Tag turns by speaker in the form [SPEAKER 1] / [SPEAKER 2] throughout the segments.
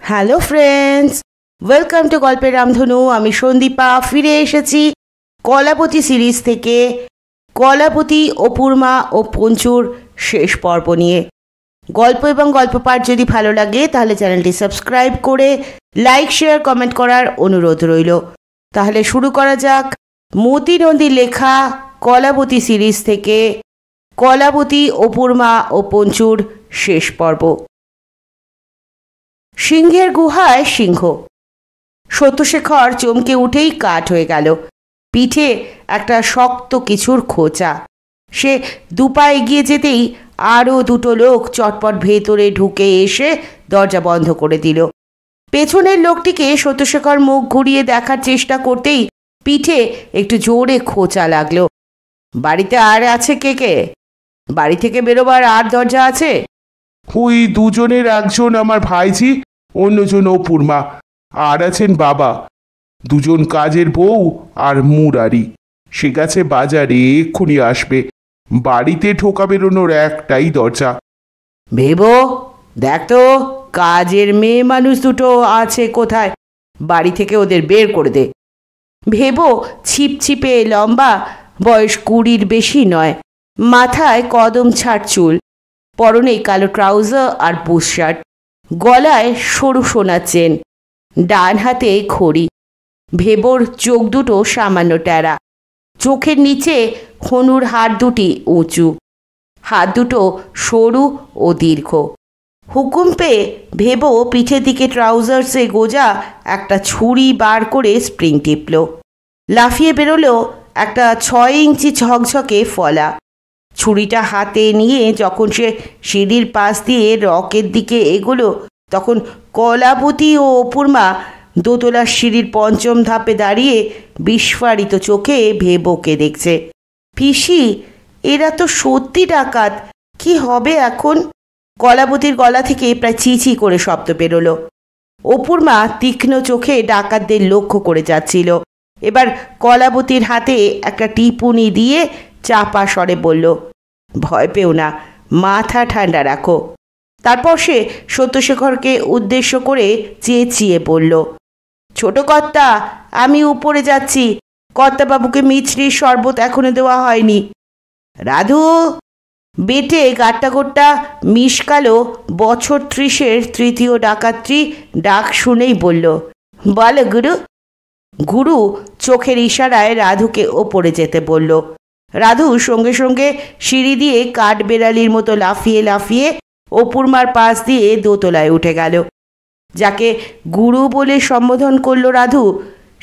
[SPEAKER 1] Hello friends, welcome to গল্পের রামধনু। আমি সন্দীপা ফিরে এসেছি কলাপতি সিরিজ থেকে কলাপতি, অপূর্মা ও পঞ্চুর শেষ পর্ব নিয়ে। গল্প এবং গল্প পাঠ যদি ভালো লাগে তাহলে চ্যানেলটি সাবস্ক্রাইব করে লাইক, শেয়ার, কমেন্ট করার অনুরোধ রইল। তাহলে শুরু করা যাক মতি নন্দীর লেখা কলাপতি সিরিজ থেকে কলাপতি, অপূর্মা ও পঞ্চুর শেষ পর্ব। সিংহের গুহায় সিংহ। সত্যশেখর চমকে উঠেই কাঠ হয়ে গেল। পিঠে একটা শক্ত কিছুর খোঁচা। সে দুপা এগিয়ে যেতেই আরও দুটো লোক চটপট ভেতরে ঢুকে এসে দরজা বন্ধ করে দিল। পেছনের লোকটিকে সত্যশেখর মুখ ঘুরিয়ে দেখার চেষ্টা করতেই পিঠে একটু জোরে খোঁচা লাগলো। বাড়িতে আর আছে কে কে? বাড়ি থেকে বেরোবার আর দরজা আছে?
[SPEAKER 2] ওই দুজনের একজন আমার ভাইজি, অন্যজন অপূর্মা, আর আছেন বাবা। দুজন কাজের বউ আর মুরারি। সে গেছে বাজারে, এক্ষুনি আসবে। বাড়িতে ঢোকা বেরোনোর একটাই দরজা।
[SPEAKER 1] ভেবো, দেখ তো কাজের মেয়ে মানুষ দুটো আছে কোথায়, বাড়ি থেকে ওদের বের করে দে। ভেবো ছিপছিপে লম্বা, বয়স 20-র বেশি নয়, মাথায় কদম ছাড় চুল, পরনে কালো ট্রাউজার আর বুশ শার্ট, গলায় সরু সোনার চেন, ডান হাতে ঘড়ি। ভেবোর চোখ দুটো সামান্য টেরা, চোখের নিচে হনুর হাত দুটি উঁচু, হাত দুটো সরু ও দীর্ঘ। হুকুম পেয়ে ভেবো পিঠের দিকে ট্রাউজার্সে গোজা একটা ছুরি বার করে স্প্রিং টিপল। লাফিয়ে বেরোলো একটা 6 ইঞ্চি ঝকঝকে ফলা। ছুরিটা হাতে নিয়ে যখন সে সিঁড়ির পাশ দিয়ে রকের দিকে এগোলো, তখন কলাপতি ও অপূর্মা দোতলার সিঁড়ির 5ম ধাপে দাঁড়িয়ে বিস্ফারিত চোখে ভেবোকে দেখছে। পিসি, এরা তো সত্যি ডাকাত, কি হবে এখন? কলাপতির গলা থেকে প্রায় চিচি করে শব্দ বেরোলো। অপূর্মা তীক্ষ্ণ চোখে ডাকাতদের লক্ষ্য করে যাচ্ছিল। এবার কলাপতির হাতে একটা টিপুনি দিয়ে চাপা স্বরে বলল, ভয় পেও না, মাথা ঠান্ডা রাখো। তারপর সে সত্যশেখরকে উদ্দেশ্য করে চেঁচিয়ে বলল, ছোট কর্তা, আমি উপরে যাচ্ছি। কর্তাবাবুকে মিছরির শরবত এখনো দেওয়া হয়নি। রাধু! বেটে গাট্টা গোট্টা মিশকালো বছর 30-এর তৃতীয় ডাকাত্রী ডাক শুনেই বলল, বলো গুরু। গুরু চোখের ইশারায় রাধুকে ওপরে যেতে বলল। রাধু সঙ্গে সঙ্গে সিঁড়ি দিয়ে কাঠ বেড়ালির মতো লাফিয়ে লাফিয়ে অপূর্মার পাশ দিয়ে দোতলায় উঠে গেল। যাকে গুরু বলে সম্বোধন করল রাধু,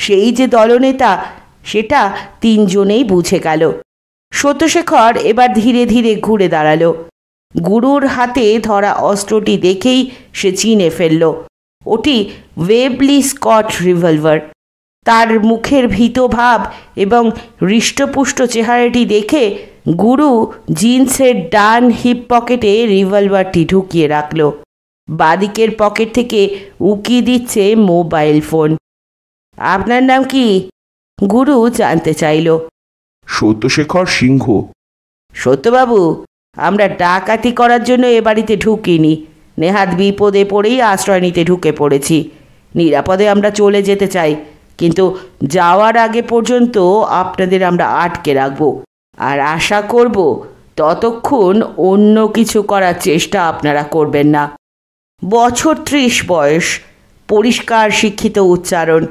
[SPEAKER 1] সেই যে দলনেতা, সেটা 3 জনেই বুঝে গেল। সত্যশেখর এবার ধীরে ধীরে ঘুরে দাঁড়ালো। গুরুর হাতে ধরা অস্ত্রটি দেখেই সে চিনে ফেলল, ওটি ওয়েবলি স্কট রিভলভার। তার মুখের ভীত ভাব এবং হৃষ্টপুষ্ট চেহারাটি দেখে গুরু জিন্সের ডান হিপ পকেটে রিভলভারটি ঢুকিয়ে রাখল। বাদিকের পকেট থেকে উকি দিচ্ছে মোবাইল ফোন। আপনার নাম কি? গুরু জানতে চাইল।
[SPEAKER 2] সত্যশেখর সিংহ।
[SPEAKER 1] সত্যবাবু, আমরা ডাকাতি করার জন্য এ বাড়িতে ঢুকিনি, নেহাত বিপদে পড়েই আশ্রয় নিতে ঢুকে পড়েছি। নিরাপদে আমরা চলে যেতে চাই, কিন্তু যাওয়ার আগে পর্যন্ত আপনাদের আমরা আটকে রাখব, আর আশা করব ততক্ষণ অন্য কিছু করার চেষ্টা আপনারা করবেন না। বছর 30 বয়স, পরিষ্কার শিক্ষিত উচ্চারণ,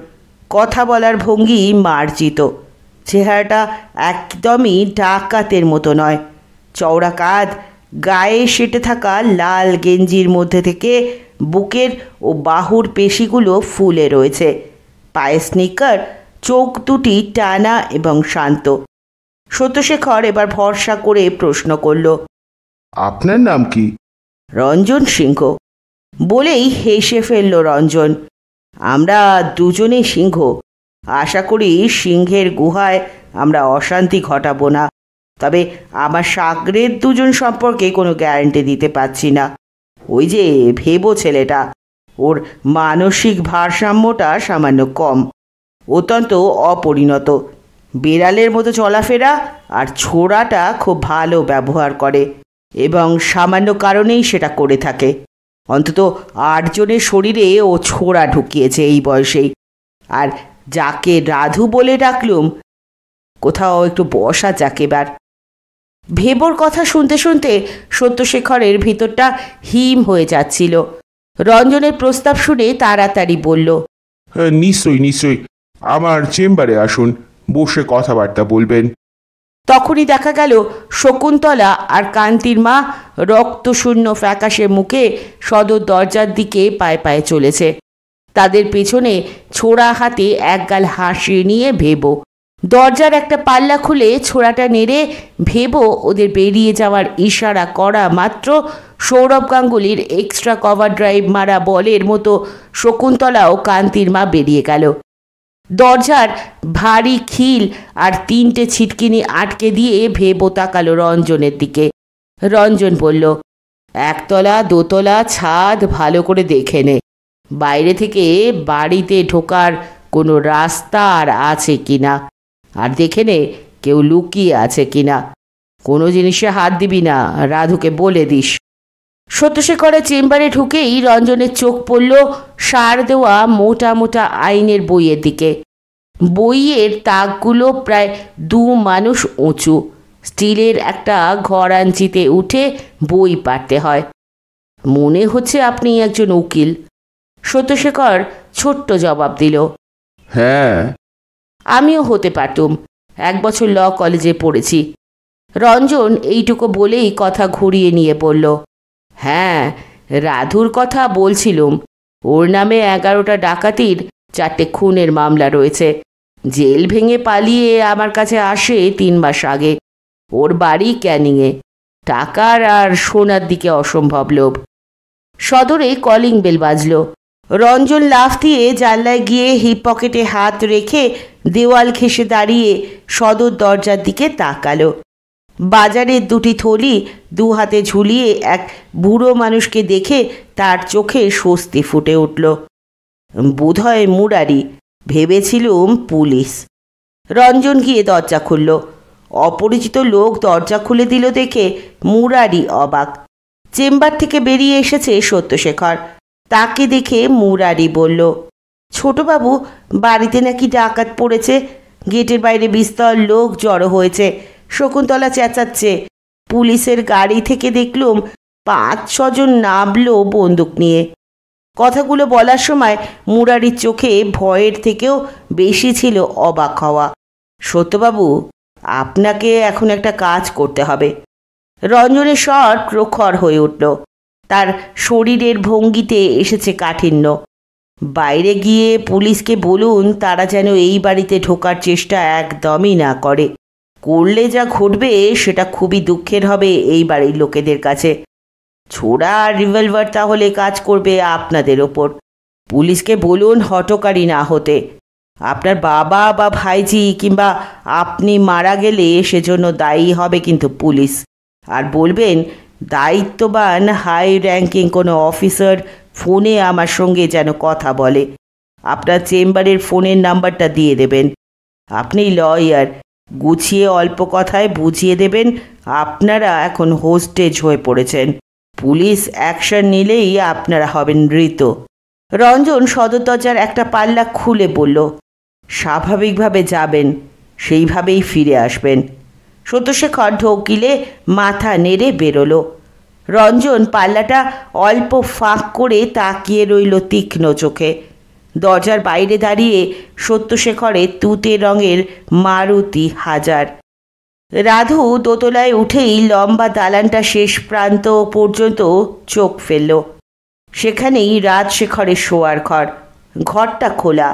[SPEAKER 1] কথা বলার ভঙ্গি মার্জিত। চেহারাটা একদমই ডাকাতের মতো নয়। চওড়া কাঁধ, গায়ে সেটে থাকা লাল গেঞ্জির মধ্যে থেকে বুকের ও বাহুর পেশিগুলো ফুলে রয়েছে। পায়ে স্নিকার, চোখ দুটি টানা এবং শান্ত। সত্যশেখর এবার ভরসা করে প্রশ্ন করল,
[SPEAKER 2] আপনার নাম কি?
[SPEAKER 1] রঞ্জন সিংহ। বলেই হেসে ফেলল রঞ্জন। আমরা দুজনেই সিংহ। আশা করি সিংহের গুহায় আমরা অশান্তি ঘটাবো না, তবে আমার সাগরের 2 জন সম্পর্কে কোনো গ্যারান্টি দিতে পারছি না। ওই যে ভেবো ছেলেটা, ওর মানসিক ভারসাম্যটা সামান্য কম, অত্যন্ত অপরিণত, বেড়ালের মতো চলাফেরা, আর ছোড়াটা খুব ভালো ব্যবহার করে এবং সামান্য কারণেই সেটা করে থাকে। অন্তত 8 জনের শরীরে ও ছোড়া ঢুকিয়েছে এই বয়সেই। আর যাকে রাধু বলে ডাকলুম, কোথাও একটু বসা যাক এবার। ভেবোর কথা শুনতে শুনতে সত্যশেখরের ভিতরটা হিম হয়ে যাচ্ছিল। রঞ্জনের প্রস্তাব শুনে তাড়াতাড়ি বলল,
[SPEAKER 2] নিশ্চয়ই নিশ্চয়ই, আমার চেম্বারে আসুন, বসে কথাবার্তা বলবেন।
[SPEAKER 1] তখনই দেখা গেল শকুন্তলা আর কান্তির মা রক্তশূন্য ফ্যাকাশে মুখে সদর দরজার দিকে পায়ে পায়ে চলেছে। তাদের পেছনে ছোড়া হাতে একগাল হাসি নিয়ে ভেবো। দরজার একটা পাল্লা খুলে ছোড়াটা নেড়ে ভেবো ওদের বেরিয়ে যাওয়ার ইশারা করা মাত্র সৌরভ গাঙ্গুলির এক্সট্রা কভার ড্রাইভ মারা বলের মতো শকুন্তলা ও কান্তির মা বেরিয়ে গেল। দরজার ভারী খিল আর 3টে ছিটকিনি আটকে দিয়ে ভেবো তাকালো রঞ্জনের দিকে। রঞ্জন বলল, একতলা দোতলা ছাদ ভালো করে দেখে নে, বাইরে থেকে বাড়িতে ঢোকার কোনো রাস্তা আর আছে কিনা, আর দেখে নে কেউ লুকিয়ে আছে কিনা। কোনো জিনিসে হাত দিবি না, রাধুকে বলে দিস। সত্যশেখরের চেম্বারে ঢুকেই রঞ্জনের চোখ পড়ল সার দেওয়া মোটা মোটা আইনের বইয়ের দিকে। বইয়ের তাকগুলো প্রায় 2 মানুষ উঁচু। স্টিলের একটা ঘরাঞ্চিতে উঠে বই পাড়তে হয়। মনে হচ্ছে আপনি একজন উকিল। সত্যশেখর ছোট্ট জবাব দিল,
[SPEAKER 2] হ্যাঁ,
[SPEAKER 1] আমিও হতে পারতুম, 1 বছর ল কলেজে পড়েছি। রঞ্জন এইটুকু বলেই কথা ঘুরিয়ে নিয়ে বলল, হ্যাঁ, রাধুর কথা বলছিলুম। ওর নামে 11টা ডাকাতির 4টে খুনের মামলা রয়েছে। জেল ভেঙে পালিয়ে আমার কাছে আসে 3 মাস আগে। ওর বাড়ি ক্যানিংয়ে। টাকার আর সোনার দিকে অসম্ভব লোভ। সদরে কলিং বেল বাজল। রঞ্জন লাফ দিয়ে জানলায় গিয়ে হিপ পকেটে হাত রেখে দেওয়াল ঘেঁষে দাঁড়িয়ে সদর দরজার দিকে তাকালো। বাজারের 2টি থলি 2 হাতে ঝুলিয়ে এক বুড়ো মানুষকে দেখে তার চোখে স্বস্তি ফুটে উঠল। বোধহয় মুরারি, ভেবেছিলুম পুলিশ। রঞ্জন গিয়ে দরজা খুলল। অপরিচিত লোক দরজা খুলে দিল দেখে মুরারি অবাক। চেম্বার থেকে বেরিয়ে এসেছে সত্যশেখর। তাকে দেখে মুরারি বলল, ছোটবাবু, বাড়িতে নাকি ডাকাত পড়েছে। গেটের বাইরে বিস্তর লোক জড়ো হয়েছে। শকুন্তলা চেঁচাচ্ছে। পুলিশের গাড়ি থেকে দেখলুম 5-6 জন নামলো বন্দুক নিয়ে। কথাগুলো বলার সময় মুরারির চোখে ভয়ের থেকেও বেশি ছিল অবাক হওয়া। সত্যবাবু, আপনাকে এখন একটা কাজ করতে হবে। রঞ্জনের স্বর প্রখর হয়ে উঠল। তার শরীরের ভঙ্গিতে এসেছে কাঠিন্য। বাইরে গিয়ে পুলিশকে বলুন তারা যেন এই বাড়িতে ঢোকার চেষ্টা একদমই না করে। করলে যা ঘটবে সেটা খুবই দুঃখের হবে এই বাড়ির লোকেদের কাছে। ছোড়া আর রিভলভার তাহলে কাজ করবে আপনাদের ওপর। পুলিশকে বলুন হঠকারী না হতে। আপনার বাবা বা ভাইজি কিংবা আপনি মারা গেলে সেজন্য দায়ী হবে কিন্তু পুলিশ। আর বলবেন দায়িত্ববান হাই র্যাঙ্কিং কোনো অফিসার ফোনে আমার সঙ্গে যেন কথা বলে। আপনার চেম্বারের ফোনের নাম্বারটা দিয়ে দেবেন। আপনি লয়ার, গুছিয়ে অল্প কথায় বুঝিয়ে দেবেন আপনারা এখন হোস্টেজ হয়ে পড়েছেন। পুলিশ অ্যাকশন নিলেই আপনারা হবেন মৃত। রঞ্জন সদর দরজার একটা পাল্লা খুলে বলল, স্বাভাবিকভাবে যাবেন, সেইভাবেই ফিরে আসবেন। সত্যশেখর ঢোকিলে মাথা নেড়ে বেরোলো। রঞ্জন পাল্লাটা অল্প ফাঁক করে তাকিয়ে রইল তীক্ষ্ণ চোখে। দরজার বাইরে দাঁড়িয়ে সত্যশেখরের তুতে রঙের মারুতি হাজার। রাধু দোতলায় উঠেই লম্বা দালানটা শেষ প্রান্ত পর্যন্ত চোখ ফেলল। সেখানেই রাজশেখরের শোয়ার ঘর। ঘরটা খোলা।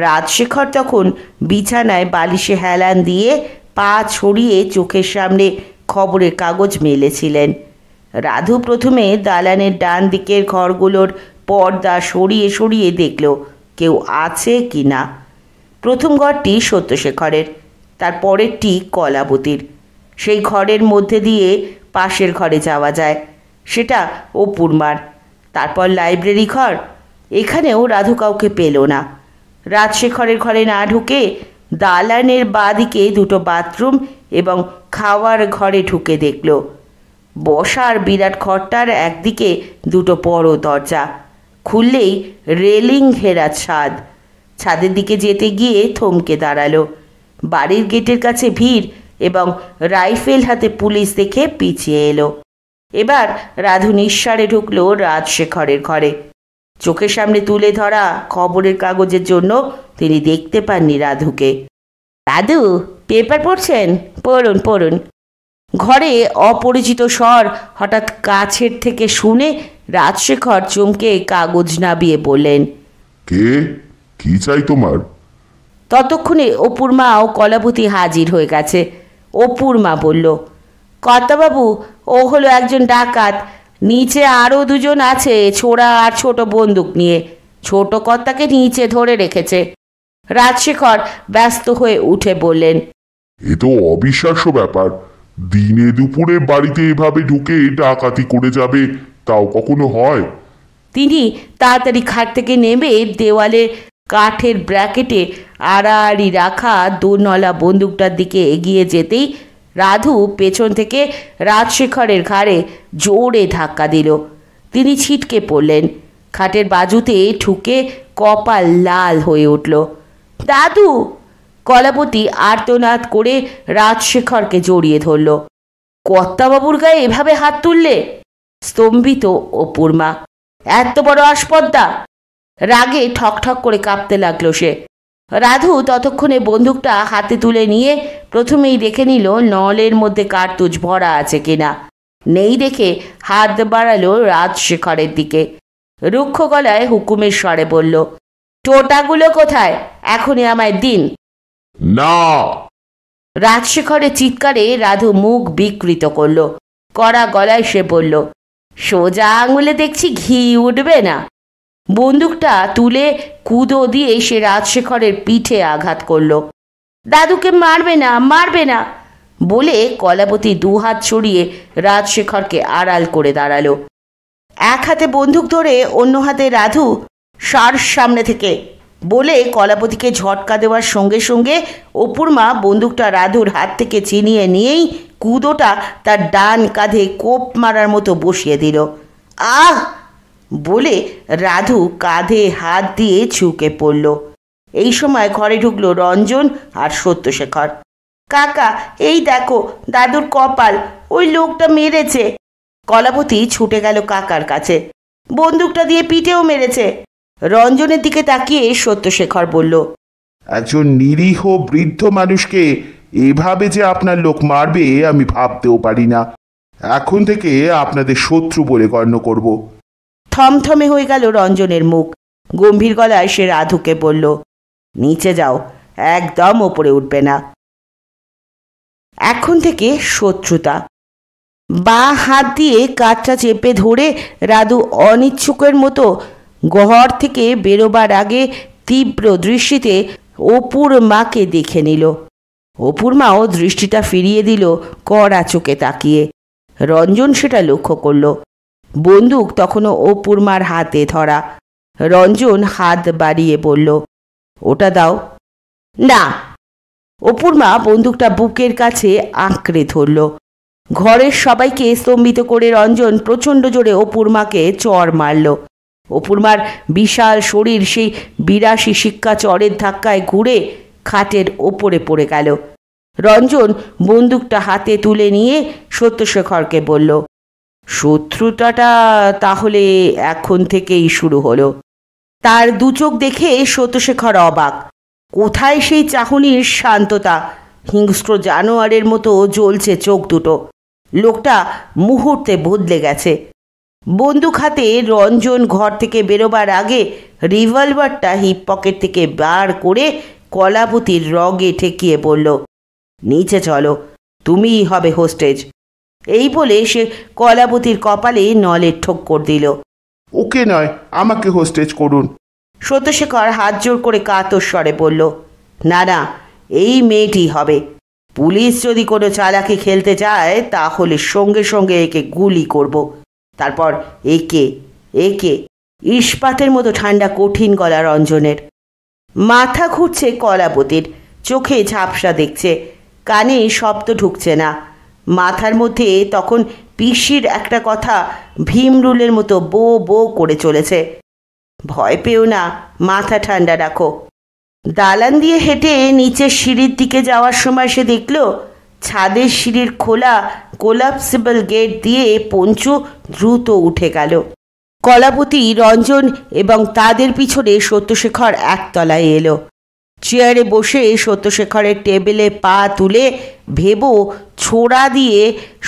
[SPEAKER 1] রাজশেখর তখন বিছানায় বালিশে হেলান দিয়ে পা ছড়িয়ে চোখের সামনে খবরের কাগজ মেলেছিলেন। রাধু প্রথমে দালানের ডান দিকের ঘরগুলোর পর্দা সরিয়ে সরিয়ে দেখল কেউ আছে কি না। প্রথম ঘরটি সত্যশেখরের, তার পরেরটি কলাবতীর। সেই ঘরের মধ্যে দিয়ে পাশের ঘরে যাওয়া যায়, সেটা অপুর মার। তারপর লাইব্রেরি ঘর। এখানেও রাধু কাউকে পেল না। রাজশেখরের ঘরে না ঢুকে দালানের বাঁ দিকে 2টো বাথরুম এবং খাওয়ার ঘরে ঢুকে দেখল বসার বিরাট ঘরটার একদিকে দুটো বড় দরজা, খুললেই রেলিং ঘেরা ছাদ। ছাদের দিকে যেতে গিয়ে থমকে দাঁড়ালো। বাড়ির গেটের কাছে ভিড় এবং রাইফেল হাতে পুলিশ দেখে পিছিয়ে এলো। এবার রাধু নিঃসাড়ে ঢুকলো রাজশেখরের ঘরে। চোখের সামনে তুলে ধরা খবরের কাগজের জন্য তিনি দেখতে পাননি রাধুকে। দাদু, পেপার পড়ছেন? পড়ুন পড়ুন। ঘরে অপরিচিত স্বর হঠাৎ কাছের থেকে শুনে রাজশেখর চমকে কাগজ নাবিয়ে বললেন,
[SPEAKER 3] কে? কি চাই তোমার?
[SPEAKER 1] ততক্ষণে অপুর মা ও কলাবতী হাজির হয়ে গেছে। অপুর মা বলল, কর্তাবাবু, ও হলো একজন ডাকাত। নিচে আরও দুজন আছে, ছোড়া আর ছোট বন্দুক নিয়ে। ছোট কর্তাকে নিচে ধরে রেখেছে। রাজশেখর ব্যস্ত হয়ে উঠে বললেন,
[SPEAKER 3] এ তো অবিশ্বাস্য ব্যাপার। দিনে দুপুরে বাড়িতে এভাবে ঢুকে ডাকাতি করে যাবে, তাও কখনো হয়?
[SPEAKER 1] তিনি তাড়াতাড়ি খাট থেকে নেমে দেওয়ালে কাঠের ব্র্যাকেটে আড়াআড়ি রাখা দোনলা বন্দুকটার দিকে এগিয়ে যেতেই রাধু পেছন থেকে রাজশেখরের ঘাড়ে জোরে ধাক্কা দিল। তিনি ছিটকে পড়লেন। খাটের বাজুতে ঠুকে কপাল লাল হয়ে উঠল। দাদু! কলাবতী আর্তনাদ করে রাজশেখরকে জড়িয়ে ধরল। কর্তাবাবুর গায়ে এভাবে হাত তুললে? স্তম্ভিত অপুর মা। এত বড় আসপদ্দা! রাগে ঠকঠক করে কাঁপতে লাগলো সে। রাধু ততক্ষণে বন্দুকটা হাতে তুলে নিয়ে প্রথমেই দেখে নিল নলের মধ্যে কার্তুজ ভরা আছে কিনা। নেই দেখে হাত বাড়ালো রাজশেখরের দিকে। রুক্ষ গলায় হুকুমের স্বরে বলল, টোটাগুলো কোথায়? এখনই আমায় দিন।
[SPEAKER 3] না!
[SPEAKER 1] রাজশেখরের চিৎকারে রাধু মুখ বিকৃত করল। কড়া গলায় সে বলল, সোজা আঙুলে দেখছি ঘি উঠবে না। বন্দুকটা তুলে কুদো দিয়ে সে রাজশেখরের পিঠে আঘাত করল। দাদুকে মারবে না, মারবে না বলে কলাবতী দুহাত ছড়িয়ে রাজশেখরকে আড়াল করে দাঁড়ালো। এক হাতে বন্দুক ধরে অন্য হাতে রাধু, সার সামনে থেকে বলে কলাবতীকে ঝটকা দেওয়ার সঙ্গে সঙ্গে অপুর মা বন্দুকটা রাধুর হাত থেকে ছিনিয়ে নিয়েই কুদোটা তার ডান কাঁধে কোপ মারার মতো বসিয়ে দিল। আহ! বলে রাধু কাঁধে হাত দিয়ে ঝুঁকে পড়ল। এই সময় ঘরে ঢুকলো রঞ্জন আর সত্যশেখর। কাকা, এই দেখো দাদুর কপাল, ওই লোকটা মেরেছে। কলাবতী ছুটে গেল কাকার কাছে। বন্দুকটা দিয়ে পিঠেও মেরেছে। রঞ্জনের দিকে তাকিয়ে সত্যশেখর বলল,
[SPEAKER 2] একজন নিরীহ বৃদ্ধ মানুষকে এভাবে যে আপনার লোক মারবে আমি ভাবতেও পারি না। এখন থেকে আপনাদের শত্রু বলে গণ্য করব।
[SPEAKER 1] থমথমে হয়ে গেল রঞ্জনের মুখ। গম্ভীর গলায় সে রাধুকে বলল, নিচে যাও, একদম ওপরে উঠবে না। এখন থেকে শত্রুতা। বাঁ হাত দিয়ে কাঠটা চেপে ধরে রাধু অনিচ্ছুকের মতো ঘর থেকে বেরোবার আগে তীব্র দৃষ্টিতে অপুর মাকে দেখে নিল। অপুর মাও দৃষ্টিটা ফিরিয়ে দিল কড়া চোখে তাকিয়ে। রঞ্জন সেটা লক্ষ্য করল। বন্দুক তখনও অপুর মার হাতে ধরা। রঞ্জন হাত বাড়িয়ে বলল, ওটা দাও। না! অপুর মা বন্দুকটা বুকের কাছে আঁকড়ে ধরল। ঘরের সবাইকে স্তম্ভিত করে রঞ্জন প্রচণ্ড জোরে অপুর মাকে চড় মারল। অপুর মার বিশাল শরীর সেই 82 শিক্ষা চড়ের ধাক্কায় ঘুরে খাটের ওপরে পড়ে গেল। রঞ্জন বন্দুকটা হাতে তুলে নিয়ে সত্যশেখরকে বলল, শত্রুতাটা তাহলে এখন থেকেই শুরু হলো। তার দু চোখ দেখে সত্যশেখর অবাক। কোথায় সেই চাহনির শান্ততা? হিংস্র জানোয়ারের মতো জ্বলছে চোখ দুটো। লোকটা মুহূর্তে বদলে গেছে। বন্দুক হাতে রঞ্জন ঘর থেকে বেরোবার আগে রিভলভারটা হিপ পকেট থেকে বার করে কলাবতীর রগে ঠেকিয়ে বলল, নিচে চলো, তুমিই হবে হোস্টেজ। এই বলে সে কলাবতীর কপালে নলের ঠোক্কর দিল।
[SPEAKER 2] ওকে নয়, আমাকে হোস্টেজ করুন।
[SPEAKER 1] সত্যশেখর হাত জোর করে কাতর স্বরে বলল, না না, এই মেয়েটি হবে। পুলিশ যদি কোনো চালাকি খেলতে চায় তাহলে সঙ্গে সঙ্গে একে গুলি করব। তারপর একে একে। ইস্পাতের মতো ঠান্ডা কঠিন গলা রঞ্জনের। মাথা ঘুরছে কলাবতীর, চোখে ঝাপসা দেখছে, কানে শব্দ ঢুকছে না। মাথার মধ্যে তখন পিসির একটা কথা ভীমরুলের মতো বো বো করে চলেছে। ভয় পেও না, মাথা ঠান্ডা রাখো। দালান দিয়ে হেঁটে নিচের সিঁড়ির দিকে যাওয়ার সময় সে দেখল ছাদের সিঁড়ির খোলা কোলাপসিবল গেট দিয়ে পঞ্চু দ্রুত উঠে গেল। কলাপতি, রঞ্জন এবং তাদের পিছনে সত্যশেখর একতলায় এলো। চেয়ারে বসে সত্যশেখরের টেবিলে পা তুলে ভেবো ছোড়া দিয়ে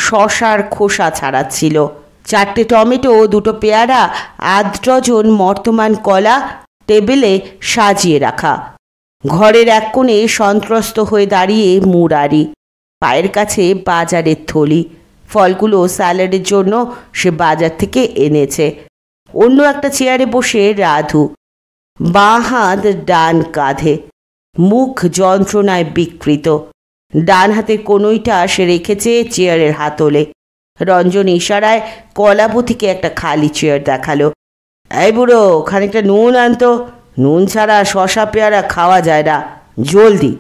[SPEAKER 1] শশার খোসা ছাড়াচ্ছিল। 4টে টমেটো, 2টো পেয়ারা, 1/2 ডজন মর্তমান কলা টেবিলে সাজিয়ে রাখা। ঘরের এক কোণে সন্ত্রস্ত হয়ে দাঁড়িয়ে মুরারি, পায়ের কাছে বাজারের থলি। ফলগুলো স্যালাডের জন্য সে বাজার থেকে এনেছে। অন্য একটা চেয়ারে বসে রাধু, বাঁ হাত ডান কাঁধে, মুখ যন্ত্রণায় বিকৃত। ডান হাতের কনুইটা সে রেখেছে চেয়ারের হাতলে। রঞ্জন ইশারায় কলাপতিকে একটা খালি চেয়ার দেখালো। এই বুড়ো, খানিকটা নুন আনতো, নুন ছাড়া শশা পেয়ারা খাওয়া যায় না, জলদি।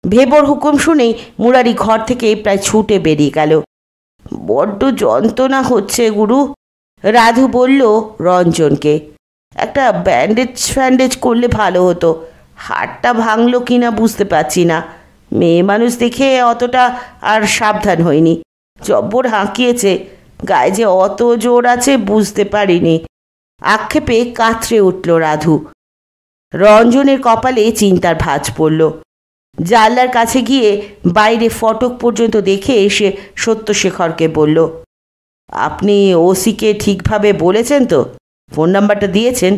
[SPEAKER 1] ভেবর হুকুম শুনেই মুরারি ঘর থেকে প্রায় ছুটে বেরিয়ে গেল। বড্ড যন্ত্রণা হচ্ছে গুরু, রাধু বলল রঞ্জনকে। একটা ব্যান্ডেজ করলে ভালো হতো। হাড়টা ভাঙলো কিনা বুঝতে পারছি না। মেয়ে মানুষ দেখে অতটা আর সাবধান হয়নি। জব্বর হাঁকিয়েছে, গায়ে যে অত জোর আছে বুঝতে পারিনি। আক্ষেপে কাতরে উঠল রাধু। রঞ্জনের কপালে চিন্তার ভাঁজ পড়ল। জানলার কাছে গিয়ে বাইরে ফটক পর্যন্ত দেখে এসে সত্যশেখরকে বলল, আপনি ওসিকে ঠিকভাবে বলেছেন তো? ফোন নাম্বারটা দিয়েছেন?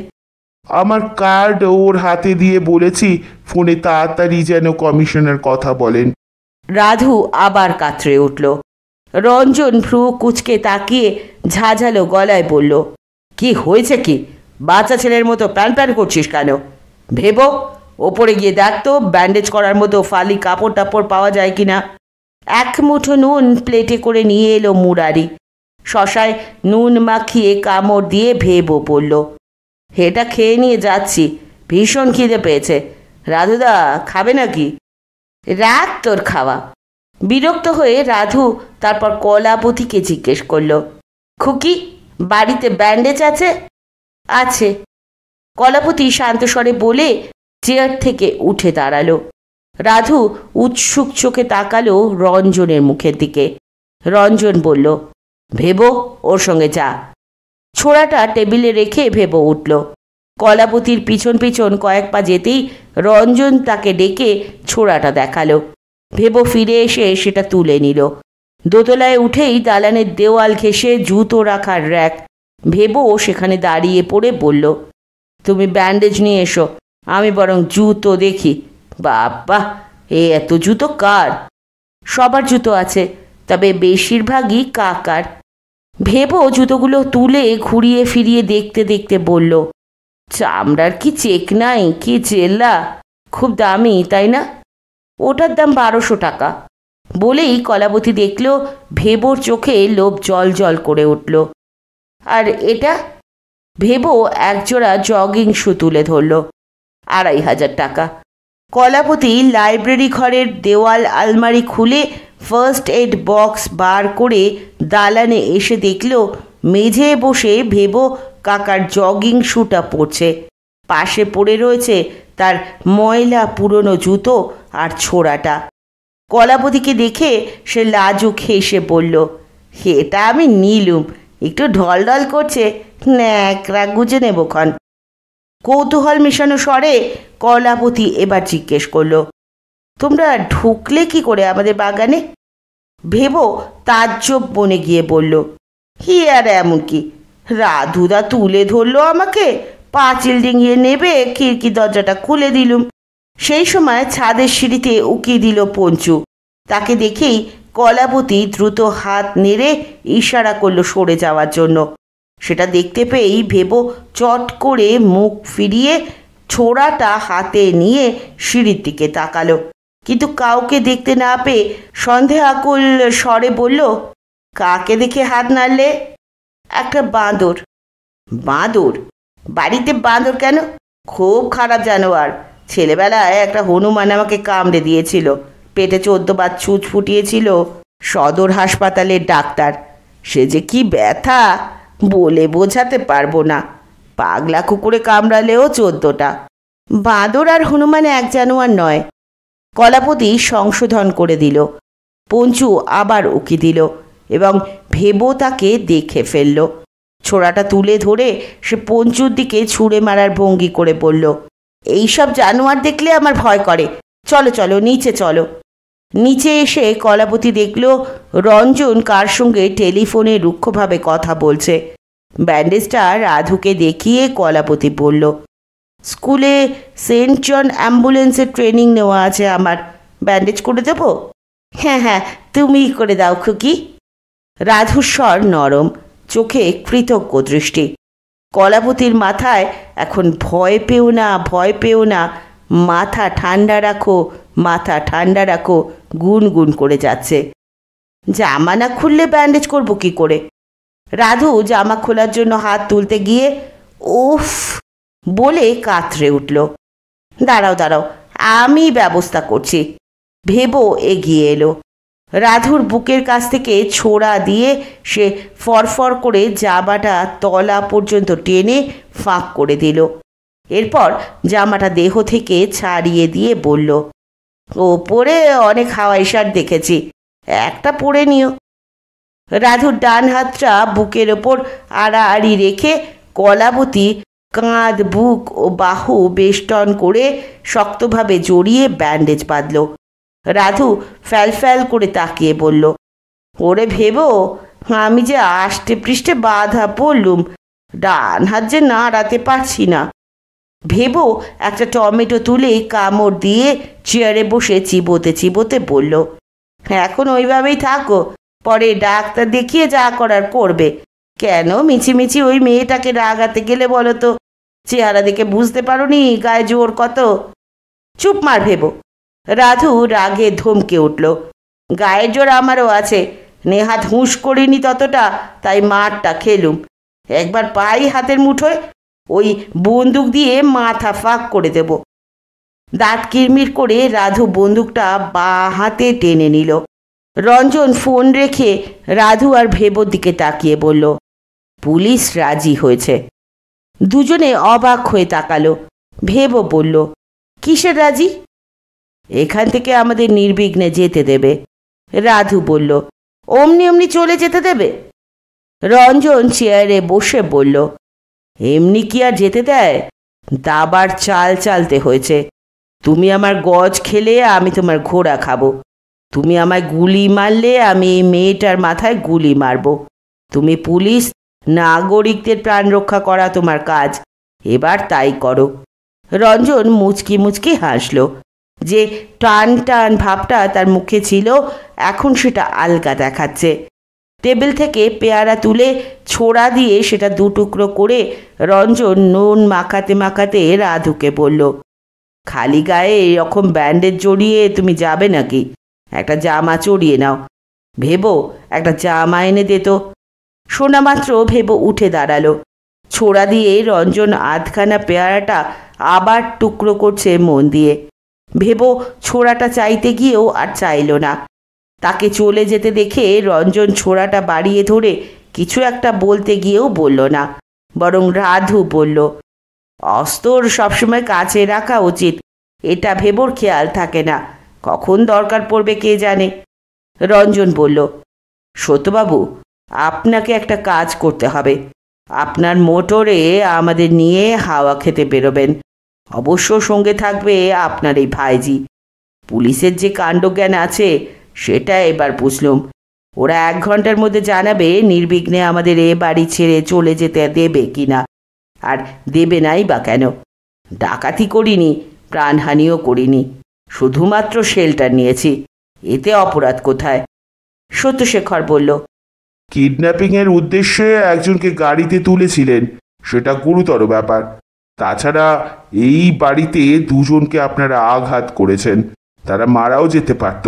[SPEAKER 2] আমার কার্ড ওর হাতে দিয়ে বলেছি ফোনে তাড়াতাড়ি যেন কমিশনের কথা বলেন।
[SPEAKER 1] রাধু আবার কাতরে উঠল। রঞ্জন ভ্রু কুচকে তাকিয়ে ঝাঝালো গলায় বলল, কি হয়েছে কি? বাচ্চা ছেলের মতো প্যান প্যান করছিস কেন? ভেবো, ওপরে গিয়ে দেখ তো ব্যান্ডেজ করার মতো ফালি কাপড় টাপড় পাওয়া যায় কিনা। এক মুঠো নুন প্লেটে করে নিয়ে এলো মুরারি। শশায় নুন মাখিয়ে কামড় দিয়ে ভেবো বলল, এটা খেয়ে নিয়ে যাচ্ছি, ভীষণ খিদে পেয়েছে। রাধুদা খাবে নাকি? রাত তোর খাওয়া। বিরক্ত হয়ে রাধু তারপর কলাপতিকে জিজ্ঞেস করল, খুকি, বাড়িতে ব্যান্ডেজ আছে? আছে। কলাপতি শান্তস্বরে বলে চেয়ার থেকে উঠে দাঁড়ালো। রাধু উৎসুক চোখে তাকালো রঞ্জনের মুখের দিকে। রঞ্জন বলল, ভেবো, ওর সঙ্গে যা। ছোড়াটা টেবিলে রেখে ভেবো উঠল। কলাপতির পিছন পিছন কয়েক পা যেতেই রঞ্জন তাকে ডেকে ছোড়াটা দেখালো। ভেবো ফিরে এসে সেটা তুলে নিল। দোতলায় উঠেই দালানের দেওয়াল ঘেঁষে জুতো রাখার র্যাক। ভেবো সেখানে দাঁড়িয়ে পড়ে বলল, তুমি ব্যান্ডেজ নিয়ে এসো, আমি বরং জুতো দেখি। বাবা, এত জুতো কার? সবার জুতো আছে, তবে বেশিরভাগই কাকার। ভেবো জুতোগুলো তুলে ঘুরিয়ে ফিরিয়ে দেখতে দেখতে বলল, চামড়ার কি চেক নাই, কি চেল্লা, খুব দামি তাই না? ওটার দাম 1200 টাকা। বলেই কলাবতী দেখল ভেবোর চোখে লোভ জল জল করে উঠল। আর এটা? ভেবো একজোড়া জগিং শু তুলে ধরল। 2500 টাকা। কলাপতি লাইব্রেরি ঘরের দেওয়াল আলমারি খুলে ফার্স্ট এড বক্স বার করে দালানে এসে দেখল মেঝে বসে ভেবো কাকার জগিং শুটা পড়ছে। পাশে পড়ে রয়েছে তার ময়লা পুরনো জুতো আর ছোড়াটা। কলাপতিকে দেখে সে লাজুক হেসে বলল, এটা আমি নিলুম, একটু ঢল ঢল করছে, ন্যাকড়া গুজে নেব ক্ষণ। কৌতূহল মেশানো স্বরে কলাপতি এবার জিজ্ঞেস করল, তোমরা ঢুকলে কি করে আমাদের বাগানে? ভেবো তাজ্জব বনে গিয়ে বলল, হি আর এমন কি, রাধুদা তুলে ধরলো আমাকে, পাঁচিল ডিঙিয়ে নেবে খিড়কি দরজাটা খুলে দিলুম। সেই সময় ছাদের সিঁড়িতে উকিয়ে দিল পঞ্চু। তাকে দেখেই কলাপতি দ্রুত হাত নেড়ে ইশারা করলো সরে যাওয়ার জন্য। সেটা দেখতে পেয়েই ভেবো চট করে মুখ ফিরিয়ে ছোড়াটা হাতে নিয়ে সিঁড়ির দিকে তাকালো, কিন্তু কাউকে দেখতে না পেয়ে সন্দেহাকুল স্বরে বলল, কাকে দেখে হাত নাড়লে? একটা বাঁদর। বাঁদর? বাড়িতে বাঁদর কেন? খুব খারাপ জানোয়ার। ছেলেবেলায় একটা হনুমান আমাকে কামড়ে দিয়েছিল, পেটে 14 বার ছুঁচ ফুটিয়েছিল সদর হাসপাতালের ডাক্তার। সে যে কি ব্যথা বলে বোঝাতে পারবো না। পাগলা কুকুরে কামড়ালেও 14টা। বাঁদর আর হনুমান এক জানোয়ার নয়। কলাপতি সংশোধন করে দিল। পঞ্চু আবার উকি দিল এবং ভেবো তাকে দেখে ফেলল। ছোড়াটা তুলে ধরে সে পঞ্চুর দিকে ছুঁড়ে মারার ভঙ্গি করে বলল, এইসব জানোয়ার দেখলে আমার ভয় করে। চলো চলো, নিচে চলো। নিচে এসে কলাপতি দেখল রঞ্জন কার সঙ্গে টেলিফোনে রুক্ষভাবে কথা বলছে। ব্যান্ডেজটা রাধুকে দেখিয়ে কলাপতি বলল, স্কুলে সেন্ট জন অ্যাম্বুলেন্সের ট্রেনিং নেওয়া আছে আমার, ব্যান্ডেজ করে দেবো? হ্যাঁ হ্যাঁ, তুমিই করে দাও খুকি। রাধুর স্বর নরম, চোখে কৃতজ্ঞ দৃষ্টি। কলাপতির মাথায় এখন ভয় পেও না, ভয় পেও না, মাথা ঠান্ডা রাখো, মাথা ঠান্ডা রাখো গুনগুন করে যাচ্ছে। জামা না খুললে ব্যান্ডেজ করবো কি করে? রাধু জামা খোলার জন্য হাত তুলতে গিয়ে উফ বলে কাতরে উঠল। দাঁড়াও দাঁড়াও, আমি ব্যবস্থা করছি। ভেবো এগিয়ে এলো। রাধুর বুকের কাছ থেকে ছোড়া দিয়ে সে ফরফর করে জামাটা তলা পর্যন্ত টেনে ফাঁক করে দিল। এরপর জামাটা দেহ থেকে ছাড়িয়ে দিয়ে বলল, ওপরে অনেক হাওয়াই শার্ট দেখেছি, একটা পরে নিও। রাধুর ডান হাতটা বুকের ওপর আড়াআড়ি রেখে কলাবতী কাঁধ, বুক ও বাহু বেষ্টন করে শক্তভাবে জড়িয়ে ব্যান্ডেজ বাঁধল। রাধু ফ্যাল ফ্যাল করে তাকিয়ে বলল, ওরে ভেবো, আমি যে আষ্টে পৃষ্ঠে বাধা পড়লুম, ডান হাত যে নাড়াতে পারছি না। ভেবো একটা টমেটো তুলে কামড় দিয়ে চেয়ারে বসে চিবোতে চিবোতে বলল, এখন ওইভাবেই থাকো, পরে ডাক্তার দেখিয়ে যা করার করবে। কেন মিছিমিছি ওই মেয়েটাকে রাগাতে গেলে বলো তো? চেহারা দেখে বুঝতে পারো নি গায়ে জোর কত? চুপ মার ভেবো। রাধু রাগে ধমকে উঠল, গায়ের জোর আমারও আছে, নেহাত হুঁশ করিনি ততটা, তাই মারটা খেলুম। একবার পাই হাতের মুঠোয়, ওই বন্দুক দিয়ে মাথা ফাঁক করে দেব। দাঁত কিরমির করে রাধু বন্দুকটা বাঁ হাতে টেনে নিল। রঞ্জন ফোন রেখে রাধু আর ভেবোর দিকে তাকিয়ে বলল, পুলিশ রাজি হয়েছে। দুজনে অবাক হয়ে তাকালো। ভেবো বলল, কিসের রাজি? এখান থেকে আমাদের নির্বিঘ্নে যেতে দেবে। রাধু বলল, অমনি অমনি চলে যেতে দেবে? রঞ্জন চেয়ারে বসে বলল, এমনি কি আর যেতে দেয়? দাবার চাল চালতে হয়েছে। তুমি আমার গজ খেলে আমি তোমার ঘোড়া খাবো। তুমি আমায় গুলি মারলে আমি এই মেয়েটার মাথায় গুলি মারব। তুমি পুলিশ, নাগরিকদের প্রাণ রক্ষা করা তোমার কাজ, এবার তাই করো। রঞ্জন মুচকি মুচকি হাসল। যে টান টান ভাবটা তার মুখে ছিল, এখন সেটা আলগা দেখাচ্ছে। টেবিল থেকে পেয়ারা তুলে ছোড়া দিয়ে সেটা দুটুকরো করে রঞ্জন নুন মাখাতে মাখাতে রাধুকে বলল, খালি গায়ে এরকম ব্যান্ডেজ জড়িয়ে তুমি যাবে নাকি? একটা জামা চড়িয়ে নাও। ভেবো একটা জামা এনে দে তো। শোনা মাত্র ভেবো উঠে দাঁড়ালো। ছোড়া দিয়ে রঞ্জন আধখানা পেয়ারাটা আবার টুকরো করছে মন দিয়ে। ভেবো ছোড়াটা চাইতে গিয়েও আর চাইল না। তাকে চলে যেতে দেখে রঞ্জন ছোড়াটা বাড়িয়ে ধরে কিছু একটা বলতে গিয়েও বলল না, বরং রাধু বলল, অস্ত্র সবসময় কাছে রাখা উচিত। এটা ভেবোর খেয়াল থাকে না, কখন দরকার পড়বে কে জানে। রঞ্জন বলল, সত্যবাবু, আপনাকে একটা কাজ করতে হবে। আপনার মোটরে আমাদের নিয়ে হাওয়া খেতে বেরোবেন। অবশ্য সঙ্গে থাকবে আপনার এই ভাইজি। পুলিশের যে কাণ্ডজ্ঞান আছে সেটা এবার বুঝলুম। ওরা 1 ঘন্টার মধ্যে জানাবে নির্বিঘ্নে আমাদের এ বাড়ি ছেড়ে চলে যেতে দেবে কিনা। আর দেবে নাই বা কেন? ডাকাতি করিনি, প্রাণহানিও করিনি, শুধুমাত্র শেল্টার নিয়েছি। এতে অপরাধ কোথায়? সত্যশেখর বলল,
[SPEAKER 2] কিডন্যাপিংয়ের উদ্দেশ্যে একজনকে গাড়িতে তুলেছিলেন, সেটা গুরুতর ব্যাপার। তাছাড়া এই বাড়িতে 2 জনকে আপনারা আঘাত করেছেন, তারা মারাও যেতে পারত,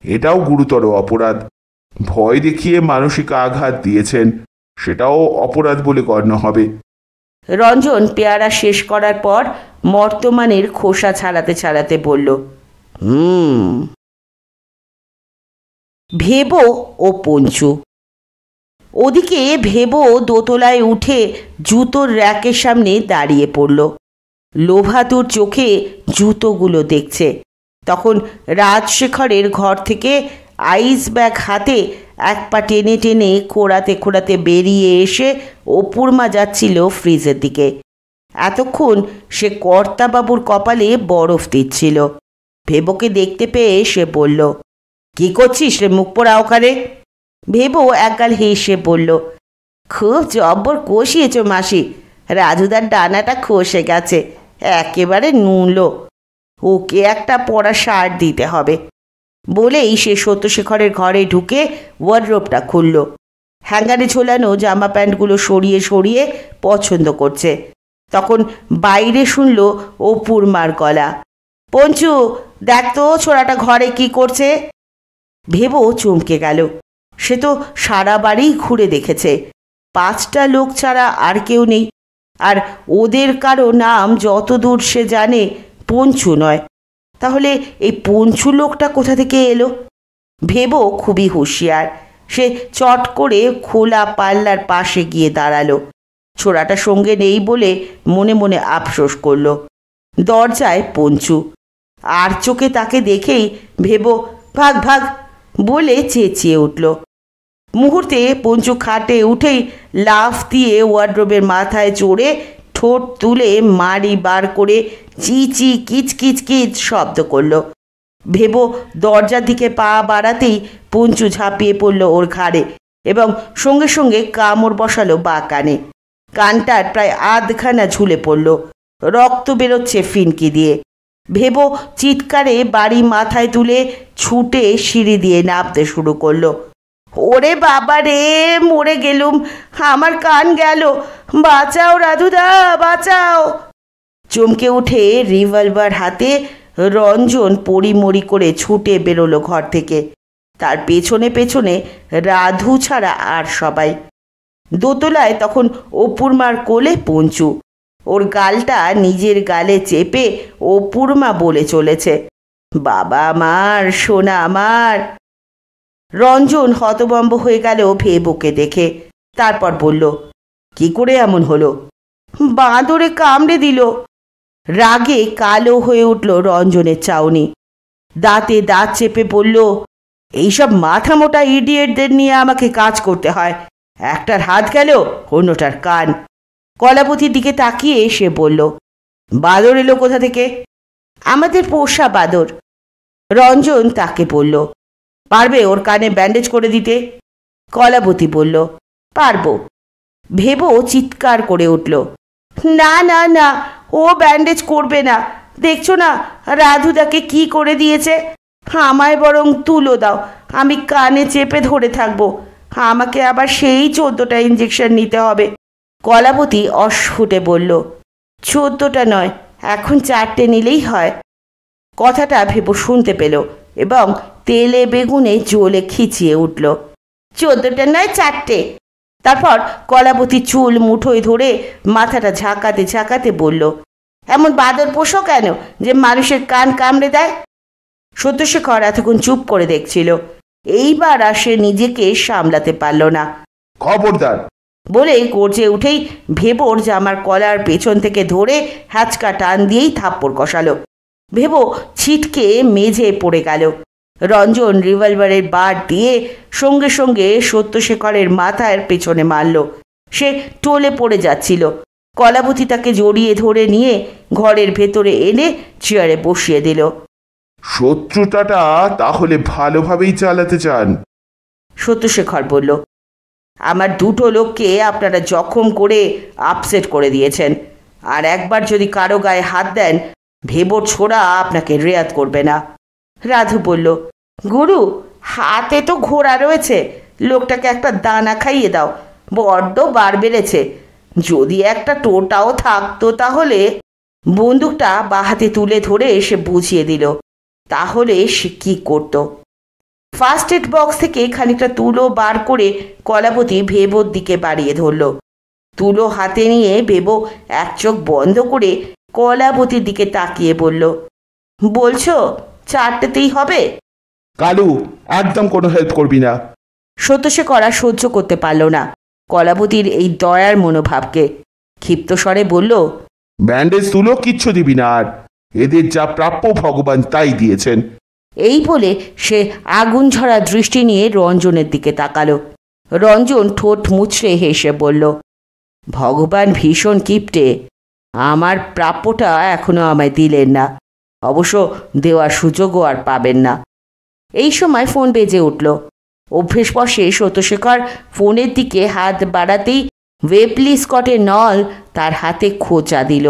[SPEAKER 2] এটাও গুরুতর অপরাধ। ভয় দেখিয়ে মানসিক আঘাত দিয়েছেন, সেটাও অপরাধ বলে গণ্য হবে।
[SPEAKER 1] রঞ্জন পেয়ারা শেষ করার পর মর্তমানের খোসা ছাড়াতে ছাড়াতে বলল, ভেবো ও পঞ্চু। ওদিকে ভেবো দোতলায় উঠে জুতোর র্যাকের সামনে দাঁড়িয়ে পড়ল। লোভাতুর চোখে জুতোগুলো দেখছে। তখন রাজশেখরের ঘর থেকে আইস ব্যাগ হাতে এক পা টেনে টেনে খোঁড়াতে খোঁড়াতে বেরিয়ে এসে অপূর্মা যাচ্ছিল ফ্রিজের দিকে। এতক্ষণ সে কর্তাবাবুর কপালে বরফ দিচ্ছিল। ভেবোকে দেখতে পেয়ে সে বলল, কি করছিস রে মুখ পোড়া ওখানে? ভেবো একগাল হেসে বলল, খুব জব্বর কষিয়েছ মাসি, রাজুদার ডানাটা খসে গেছে, একেবারে নুনলো, ওকে একটা পরা শার্ট দিতে হবে। বলেই সে সত্যশেখরের ঘরে ঢুকে ওয়ার্ডরোবটা খুলল। হ্যাঙ্গারে ঝোলানো জামা প্যান্টগুলো সরিয়ে সরিয়ে পছন্দ করছে। তখন বাইরে শুনল অপূর্মার গলা, পঞ্চু দেখ তো ছোড়াটা ঘরে কি করছে। ভেবো চমকে গেল। সে তো সারা বাড়ি ঘুরে দেখেছে, 5টা লোক ছাড়া আর কেউ নেই। আর ওদের কারো নাম যতদূর সে জানে পঞ্চু নয়। তাহলে এই পঞ্চু লোকটা কোথা থেকে এলো? ভেবো খুবই হুঁশিয়ার। সে চট করে খোলা পাল্লার পাশে গিয়ে দাঁড়ালো। ছোড়াটা সঙ্গে নেই বলে মনে মনে আফসোস করল। দরজায় পঞ্চু। আর চোখে তাকে দেখেই ভেবো ভাগ ভাগ বলে চেঁচিয়ে উঠল। মুহূর্তে পঞ্চু খাটে উঠেই লাফ দিয়ে ওয়ার্ডরোবের মাথায় চড়ে ঠোঁট তুলে মাড়ি বার করে চি চি কিচ কিচ কিচ শব্দ করল। ভেবো দরজার দিকে পা বাড়াতেই পঞ্চু ঝাঁপিয়ে পড়ল ওর ঘাড়ে এবং সঙ্গে সঙ্গে কামড় বসালো বা কানে। কানটার প্রায় আধখানা ঝুলে পড়ল, রক্ত বেরোচ্ছে ফিনকি দিয়ে। ভেবো চিৎকারে বাড়ি মাথায় তুলে ছুটে সিঁড়ি দিয়ে নামতে শুরু করলো। ওরে বাবা রে, মরে গেলুম, আমার কান গেল, বাঁচাও রাধুদা বাঁচাও। চমকে উঠে রিভলভার হাতে রঞ্জন পরিমরি করে ছুটে বেরোলো ঘর থেকে। তার পেছনে পেছনে রাধু ছাড়া আর সবাই। দোতলায় তখন অপূর্মার কোলে পঞ্চু। ওর গালটা নিজের গালে চেপে অপূর্মা বলে চলেছে, বাবা আমার, সোনা আমার। রঞ্জন হতভম্ব হয়ে গেল ভেবোকে দেখে। তারপর বলল, কি করে এমন হলো? বাঁদরে কামড়ে দিল। রাগে কালো হয়ে উঠল রঞ্জনের চাউনি। দাঁতে দাঁত চেপে বলল, এইসব মাথা মোটা ইডিয়েটদের নিয়ে আমাকে কাজ করতে হয়। একটার হাত গেল, অন্যটার কান। কলাপতির দিকে তাকিয়ে সে বলল, বাদর এলো কোথা থেকে? আমাদের পোষা বাদর। রঞ্জন তাকে বলল, পারবে ওর কানে ব্যান্ডেজ করে দিতে? কলাবতী বলল, পারবো। ভেবো চিৎকার করে উঠল, না না না, ও ব্যান্ডেজ করবে না। দেখছো না রাধুদাকে কি করে দিয়েছে? আমায় বরং তুলো দাও, আমি কানে চেপে ধরে থাকবো। আমাকে আবার সেই 14টা ইঞ্জেকশন নিতে হবে। কলাবতী অস্ফুটে বলল, 14টা নয়, এখন 4টে নিলেই হয়। কথাটা ভেবো শুনতে পেল এবং তেলে বেগুনে জ্বলে খিচিয়ে উঠল, 14টা নয় 4টে। তারপর কলাবতী চুল মুঠোয় ধরে মাথাটা ঝাঁকাতে ঝাঁকাতে বলল, এমন বাদর পোষো কেন যে মানুষের কান কামড়ে দেয়? সত্যশেখর এতক্ষণ চুপ করে দেখছিল। এইবার আর সে নিজেকে সামলাতে পারল না।
[SPEAKER 2] খবরদার
[SPEAKER 1] বলে গর্জে উঠেই ভেবোর জামার কলার পেছন থেকে ধরে হ্যাচকা টান দিয়েই থাপ্পড় কষালো। ভেবো ছিটকে মেঝে পড়ে গেল। রঞ্জন রিভলভারের বার দিয়ে সঙ্গে সঙ্গে সত্যশেখরের মাথার পেছনে মারল। সে টলে পড়ে যাচ্ছিল। কলাবতী তাকে জড়িয়ে ধরে নিয়ে ঘরের ভেতরে এনে চেয়ারে বসিয়ে দিল।
[SPEAKER 2] শত্রুতাটা তাহলে ভালোভাবেই চালাতে চান?
[SPEAKER 1] সত্যশেখর বলল, আমার 2টো লোককে আপনারা জখম করে আপসেট করে দিয়েছেন। আর একবার যদি কারো গায়ে হাত দেন, ভেবোর ছোড়া আপনাকে রেয়াত করবে না। রাধু বলল, গুরু, হাতে তো ঘোড়া রয়েছে, লোকটাকে একটা দানা খাইয়ে দাও, বড্ড বার বেড়েছে। যদি একটা টোটাও থাকতো তাহলে। বন্দুকটা বাহাতে তুলে ধরে সে বুঝিয়ে দিল। তাহলে সে কি করত? ফার্স্ট এড বক্স থেকে খানিকটা তুলো বার করে কলাবতী ভেবোর দিকে বাড়িয়ে ধরল। তুলো হাতে নিয়ে ভেবো এক চোখ বন্ধ করে কলাবতীর দিকে তাকিয়ে বলল, বলছো 4টেতেই হবে?
[SPEAKER 2] কালু, একদম কোনো হেল্প করবি না।
[SPEAKER 1] সত্যশেখর আর সহ্য করতে পারল না কলাবতীর এই দয়ার মনোভাবকে। ক্ষিপ্ত স্বরে বলল,
[SPEAKER 2] ব্যান্ডেজ তুলো, কিচ্ছু দিবি না আর। এদের যা প্রাপ্য ভগবান তাই দিয়েছেন।
[SPEAKER 1] এই বলে সে আগুন ঝরা দৃষ্টি নিয়ে রঞ্জনের দিকে তাকালো। রঞ্জন ঠোঁট মুচড়ে হেসে বলল, ভগবান ভীষণ কিপটে, আমার প্রাপ্যটা এখনো আমায় দিলেন না, অবশ্য দেওয়ার সুযোগও আর পাবেন না। এই সময় ফোন বেজে উঠল। অভ্যেসবশে সত্যশেখর ফোনের দিকে হাত বাড়াতেই ওয়েবলি স্কটের নল তার হাতে খোঁচা দিল।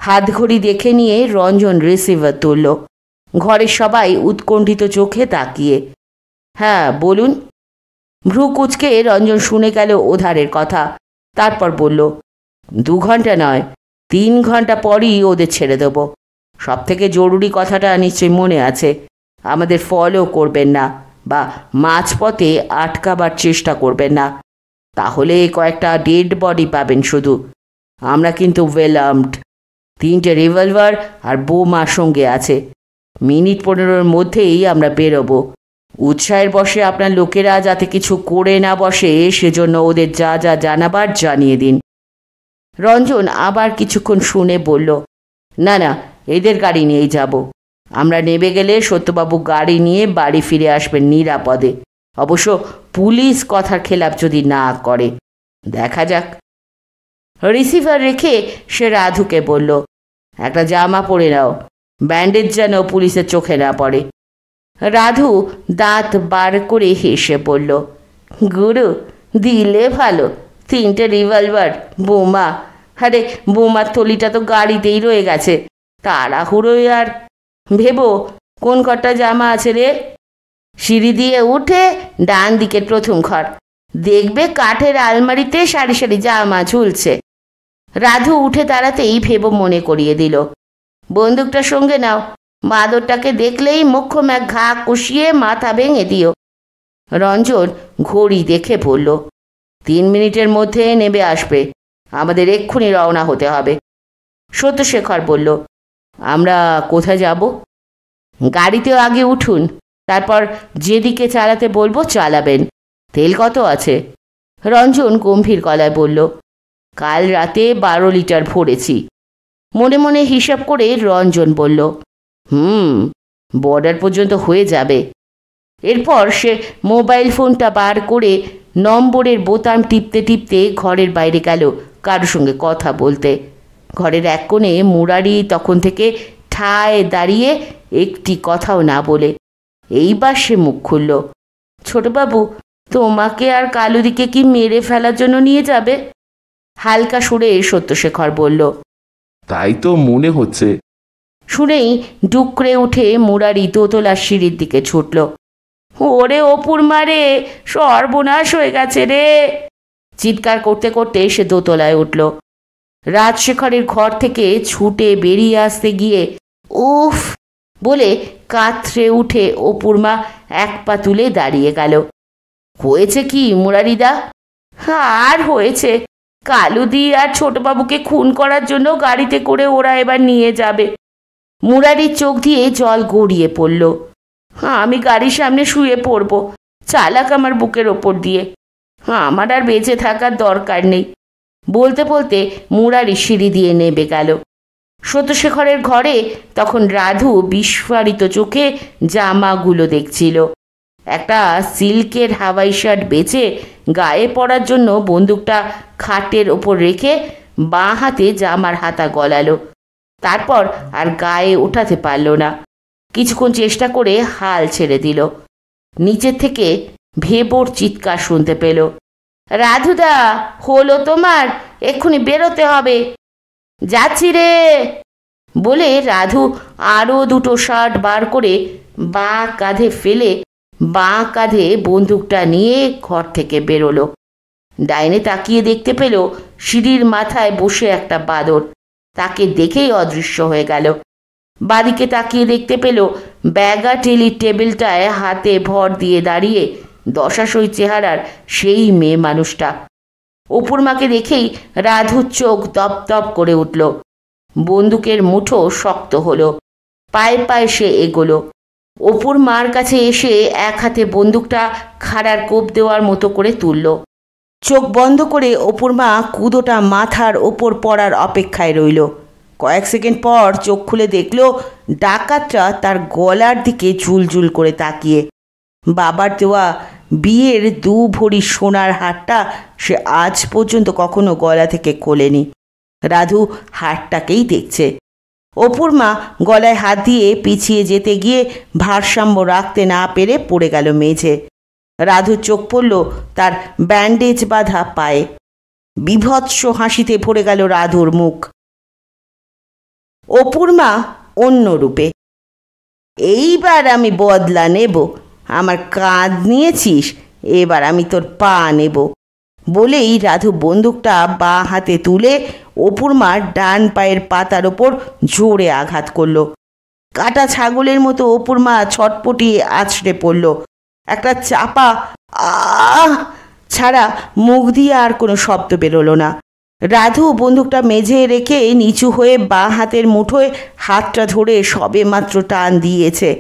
[SPEAKER 1] হাত ঘড়ি দেখে নিয়ে রঞ্জন রিসিভার তুলল। ঘরের সবাই উৎকণ্ঠিত চোখে তাকিয়ে। হ্যাঁ বলুন। ভ্রু কুচকে রঞ্জন শুনে গেল ওধারের কথা। তারপর বলল, 2 ঘন্টা নয়, 3 ঘন্টা পরই ওদের ছেড়ে দেব। সব থেকে জরুরি কথাটা নিশ্চয়ই মনে আছে, আমাদের ফলো করবেন না বা মাঝপথে আটকাবার চেষ্টা করবেন না, তাহলে কয়েকটা ডেড বডি পাবেন শুধু। আমরা কিন্তু ওয়েল আর্মড, 3টে রিভলভার আর বোমার সঙ্গে আছে। মিনিট 15-র মধ্যেই আমরা বেরোবো। উৎসাহের বশে আপনার লোকেরা যাতে কিছু করে না বসে সেজন্য ওদের যা যা জানাবার জানিয়ে দিন। রঞ্জন আবার কিছুক্ষণ শুনে বলল, না না, এদের গাড়ি নিয়েই যাব। আমরা নেমে গেলে সত্যবাবু গাড়ি নিয়ে বাড়ি ফিরে আসবেন নিরাপদে, অবশ্য পুলিশ কথার খেলাপ যদি না করে। দেখা যাক। রিসিভার রেখে সে রাধুকে বলল, একটা জামা পরে নাও, ব্যান্ডেজ যেন পুলিশের চোখে না পড়ে। রাধু দাঁত বার করে হেসে বলল, গুরু দিলে ভালো, 3টে রিভলভার, বোমা। আরে বোমার থলিটা তো গাড়িতেই রয়ে গেছে, তাড়াহুড়োই আর। ভেবো কোন ঘরটা জামা আছে রে? সিঁড়ি দিয়ে উঠে ডান দিকের প্রথম ঘর, দেখবে কাঠের আলমারিতে সারি সারি জামা ঝুলছে। রাধু উঠে দাঁড়াতেই ভেবো মনে করিয়ে দিল, বন্দুকটা সঙ্গে নাও, মাদরটাকে দেখলেই মোক্ষম এক ঘা কষিয়ে মাথা ভেঙে দিও। রঞ্জন ঘড়ি দেখে বলল, 3 মিনিটের মধ্যে নেমে আসবে, আমাদের এক্ষুনি রওনা হতে হবে। সত্যশেখর বলল, আমরা কোথায় যাব? গাড়িতেও আগে উঠুন, তারপর যেদিকে চালাতে বলবো চালাবেন। তেল কত আছে? রঞ্জন গম্ভীর গলায় বলল, কাল রাতে 12 লিটার ভরেছি। মনে মনে হিসাব করে রঞ্জন বলল, বর্ডার পর্যন্ত হয়ে যাবে। এরপর সে মোবাইল ফোনটা বার করে নম্বরের বোতাম টিপতে টিপতে ঘরের বাইরে গেল কারোর সঙ্গে কথা বলতে। ঘরের এক কোণে মুরারি তখন থেকে ঠায় দাঁড়িয়ে একটি কথাও না বলে। এইবার সে মুখ খুলল, ছোটবাবু, তোমাকে আর কালুদিকে কি মেরে ফেলার জন্য নিয়ে যাবে? হালকা সুরে সত্যশেখর বলল,
[SPEAKER 2] তাই তো মনে হচ্ছে।
[SPEAKER 1] শুনেই ডুকরে উঠে মুরারি দোতলার সিঁড়ির দিকে ছুটল। ওরে অপুর মারে, সর্বনাশ হয়ে গেছে রে! চিৎকার করতে করতে সে দোতলায় উঠল। রাজশেখরের ঘর থেকে ছুটে বেরিয়ে আসতে গিয়ে উফ বলে কাতরে উঠে অপুর মা এক পা তুলে দাঁড়িয়ে গেল। হয়েছে কি মুরারিদা? আর হয়েছে, কালুদি আর ছোটবাবুকে খুন করার জন্য গাড়িতে করে ওরা এবার নিয়ে যাবে। মুরারির চোখ দিয়ে জল গড়িয়ে পড়ল। আমি গাড়ির সামনে শুয়ে পড়ব, চালাক আমার বুকের ওপর দিয়ে। আমার আর বেঁচে থাকার দরকার নেই। বলতে বলতে মুরারি সিঁড়ি দিয়ে নেমে গেল। সত্যশেখরের ঘরে তখন রাধু বিস্ফারিত চোখে জামাগুলো দেখছিল। একটা সিল্কের হাওয়াই শার্ট বেচে গায়ে পরার জন্য বন্দুকটা খাটের ওপর রেখে বাঁ হাতে জামার হাতা গলালো। তারপর আর গায়ে ওঠাতে পারল না। কিছুক্ষণ চেষ্টা করে হাল ছেড়ে দিল। নিচের থেকে ভেবোর চিৎকার শুনতে পেল, রাধুদা, হলো তোমার, এক্ষুনি বেরোতে হবে। যাচ্ছি রে বলে রাধু আরও 2টো শার্ট বার করে বাঁ কাঁধে ফেলে বাঁ কাঁধে বন্দুকটা নিয়ে ঘর থেকে বেরোলো। ডাইনে তাকিয়ে দেখতে পেল সিঁড়ির মাথায় বসে একটা বাদর, তাকে দেখেই অদৃশ্য হয়ে গেল। বাদিকে তাকিয়ে দেখতে পেল ব্যাগাটেলির টেবিলটায় হাতে ভর দিয়ে দাঁড়িয়ে দশাশই চেহারার সেই মেয়ে মানুষটা। অপুর মাকে দেখেই রাধুর চোখ দপদপ করে উঠল। বন্দুকের মুঠো শক্ত হলো। পায়ে পায়ে সে এগোলো। অপুর মার কাছে এসে এক হাতে বন্দুকটা খাড়ার কোপ দেওয়ার মতো করে তুলল। চোখ বন্ধ করে অপুর মা কুদোটা মাথার ওপর পড়ার অপেক্ষায় রইল। কয়েক সেকেন্ড পর চোখ খুলে দেখল ডাকাতটা তার গলার দিকে ঝুলঝুল করে তাকিয়ে। বাবার দেওয়া বিয়ের 2 ভরি সোনার হারটা সে আজ পর্যন্ত কখনো গলা থেকে খোলেনি। রাধু হারটাকেই দেখছে। অপুর মা গলায় হাত দিয়ে পিছিয়ে যেতে গিয়ে ভারসাম্য রাখতে না পেরে পড়ে গেল মেঝে। রাধুর চোখ পড়ল তার ব্যান্ডেজ বাঁধা পায়ে। বিভৎস হাসিতে ভরে গেল রাধুর মুখ। অপুর মা অন্য রূপে, এইবার আমি বদলা নেব, আমার কাঁধ নিয়েছিস, এবার আমি তোর পা নেব বলেই রাধু বন্দুকটা বাঁ হাতে তুলে অপুর মার ডান পায়ের পাতার ওপর জোরে আঘাত করল। কাটা ছাগলের মতো অপুর মা ছটপটিয়ে আছড়ে পড়ল। একটা চাপা আহ ছাড়া মুখ দিয়ে আর কোনো শব্দ বেরোলো না। রাধু বন্দুকটা মেঝে রেখে নিচু হয়ে বাঁ হাতের মুঠোয় হাতটা ধরে সবে মাত্র টান দিয়েছে,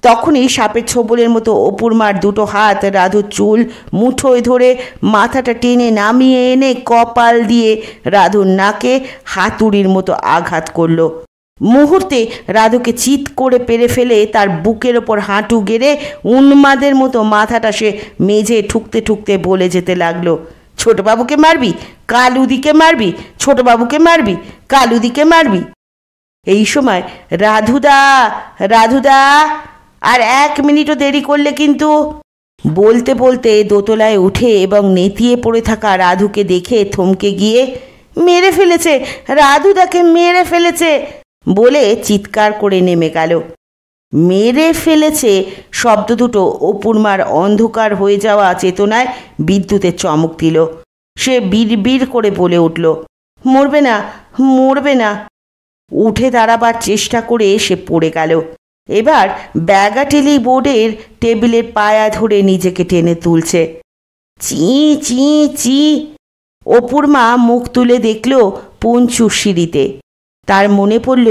[SPEAKER 1] তখনই সাপের ছোবলের মতো অপুর মার দুটো হাত রাধুর চুল মুঠোয় ধরে মাথাটা টেনে নামিয়ে এনে কপাল দিয়ে রাধুর নাকে হাতুড়ির মতো আঘাত করল। মুহূর্তে রাধুকে চিৎ করে পেরে ফেলে তার বুকের ওপর হাঁটু গেড়ে উন্মাদের মতো মাথাটা সে মেঝে ঠুকতে ঠুকতে বলে যেতে লাগলো, ছোটবাবুকে মারবি, কালুদিকে মারবি, ছোটবাবুকে মারবি, কালুদিকে মারবি। এই সময় রাধুদা, রাধুদা, আর 1 মিনিটও দেরি করলে কিন্তু। বলতে বলতে দোতলায় উঠে এবং নেতিয়ে পড়ে থাকা রাধুকে দেখে থমকে গিয়ে, মেরে ফেলেছে, রাধুদাকে মেরে ফেলেছে বলে চিৎকার করে নেমে গেল। মেরে ফেলেছে শব্দ দুটো অপুর মার অন্ধকার হয়ে যাওয়া চেতনায় বিদ্যুতের চমক দিল। সে বিড়বিড় করে বলে উঠল, মরবে না, মরবে না। উঠে দাঁড়াবার চেষ্টা করে সে পড়ে গেল। এবার ব্যাগাটেলি বোর্ডের টেবিলের পায়া ধরে নিজেকে টেনে তুলছে। চি চি চি। অপুর মা মুখ তুলে দেখল পঞ্চু সিঁড়িতে। তার মনে পড়ল